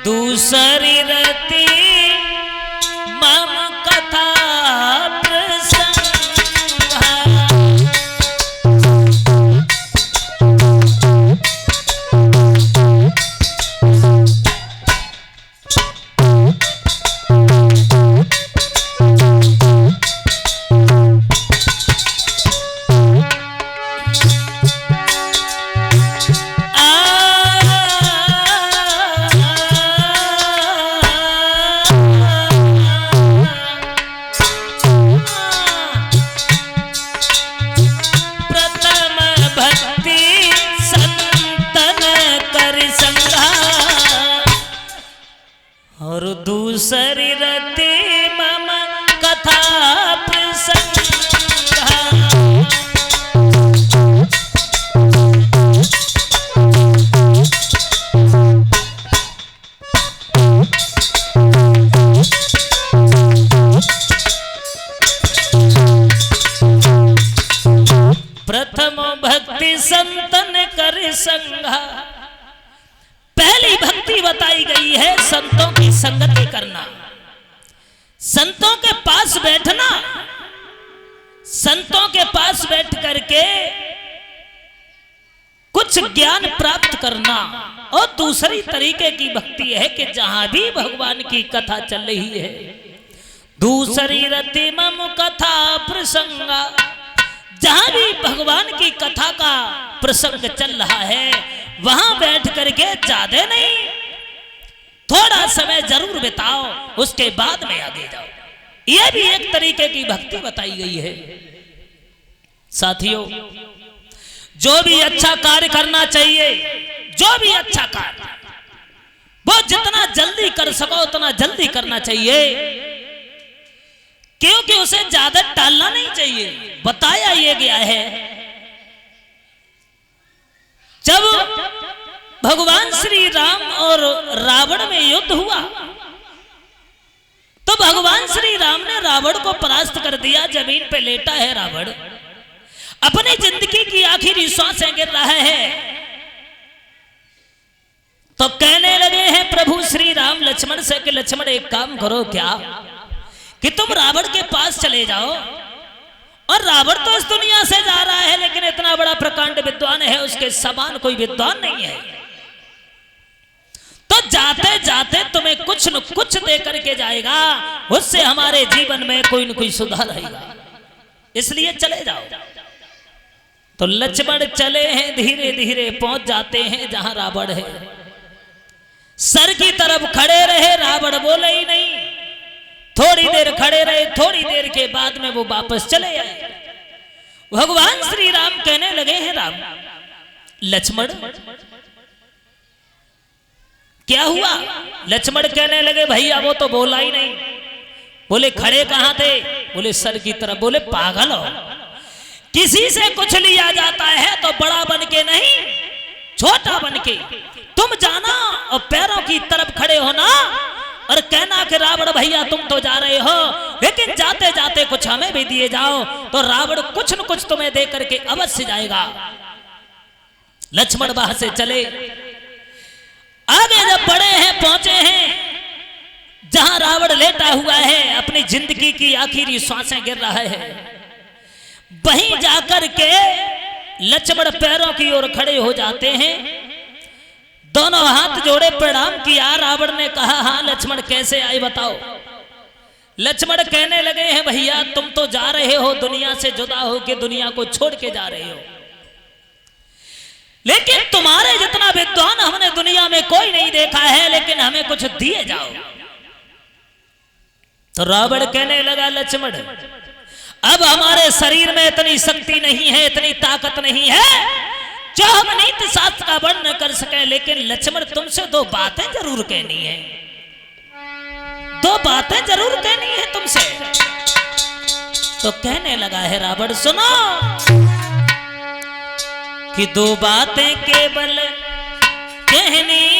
दूसरी रति मम कथा प्रसंग और दूसरी रति मम कथा प्रसंग प्रथम भक्ति संतन कर संगा। पहली भक्ति बताई गई है संतों की संगति करना, संतों के पास बैठना, संतों के पास बैठ करके कुछ ज्ञान प्राप्त करना। और दूसरी तरीके की भक्ति है कि जहां भी भगवान की कथा चल रही है, दूसरी रति मम कथा प्रसंगा, जहां भी भगवान की कथा का प्रसंग चल रहा है वहां बैठ करके ज्यादा नहीं, थोड़ा समय जरूर बिताओ, उसके बाद में आगे जाओ। यह भी एक तरीके की भक्ति बताई गई है। साथियों, जो भी अच्छा कार्य करना चाहिए, जो भी अच्छा कार्य वो जितना जल्दी कर सको उतना जल्दी करना चाहिए, क्योंकि उसे ज्यादा टालना नहीं चाहिए। बताया ये गया है, जब भगवान श्री राम और रावण में युद्ध हुआ तो भगवान श्री राम ने रावण को परास्त कर दिया। जमीन पे लेटा है रावण, अपनी जिंदगी की आखिरी सांसें गिर रहा है। तो कहने लगे हैं प्रभु श्री राम लक्ष्मण से कि लक्ष्मण एक काम करो क्या, कि तुम रावण के पास चले जाओ, और रावण तो इस दुनिया से जा रहा है लेकिन इतना बड़ा प्रकांड विद्वान है, उसके समान कोई विद्वान नहीं है। तो जाते जाते तुम्हें कुछ न कुछ दे करके जाएगा, उससे हमारे जीवन में कोई न कोई सुधार आएगा, इसलिए चले जाओ। तो लक्ष्मण चले हैं, धीरे धीरे पहुंच जाते हैं जहां रावण है। सर की तरफ खड़े रहे, रावण बोले ही नहीं। थोड़ी देर खड़े रहे, थोड़ी देर के बाद में वो वापस चले आए। भगवान श्री राम कहने लगे हैं राम लक्ष्मण क्या हुआ? लक्ष्मण कहने लगे भैया वो तो बोला ही नहीं। बोले खड़े कहां थे? बोले सर की तरफ। बोले पागल हो, किसी से कुछ लिया जाता है तो बड़ा बन के नहीं, छोटा बन के तुम जाना और पैरों की तरफ खड़े होना और कहना कि रावण भैया तुम तो जा रहे हो, लेकिन जाते जाते कुछ हमें भी दिए जाओ, तो रावण कुछ न कुछ तुम्हें दे करके अवश्य जाएगा। लक्ष्मण वहां से चले, आगे जब बड़े हैं, पहुंचे हैं जहां रावण लेटा हुआ है, अपनी जिंदगी की आखिरी सांसें गिर रहा है, वहीं जाकर के लक्ष्मण पैरों की ओर खड़े हो जाते हैं, दोनों हाथ जोड़े प्रणाम किया। रावण ने कहा हाँ लक्ष्मण कैसे आए बताओ। लक्ष्मण कहने लगे हैं भैया तुम तो जा रहे हो, दुनिया से जुदा होके दुनिया को छोड़ के जा रहे हो, लेकिन तुम्हारे जितना विद्वान हमने दुनिया में कोई नहीं देखा है, लेकिन हमें कुछ दिए जाओ। तो रावण कहने लगा लक्ष्मण अब हमारे शरीर में इतनी शक्ति नहीं है, इतनी ताकत नहीं है जो हम नीति शास्त्र का वर्णन कर सके, लेकिन लक्ष्मण तुमसे दो बातें जरूर कहनी है, दो बातें जरूर कहनी है तुमसे। तो कहने लगा है रावण सुनो कि दो बातें केवल कहनी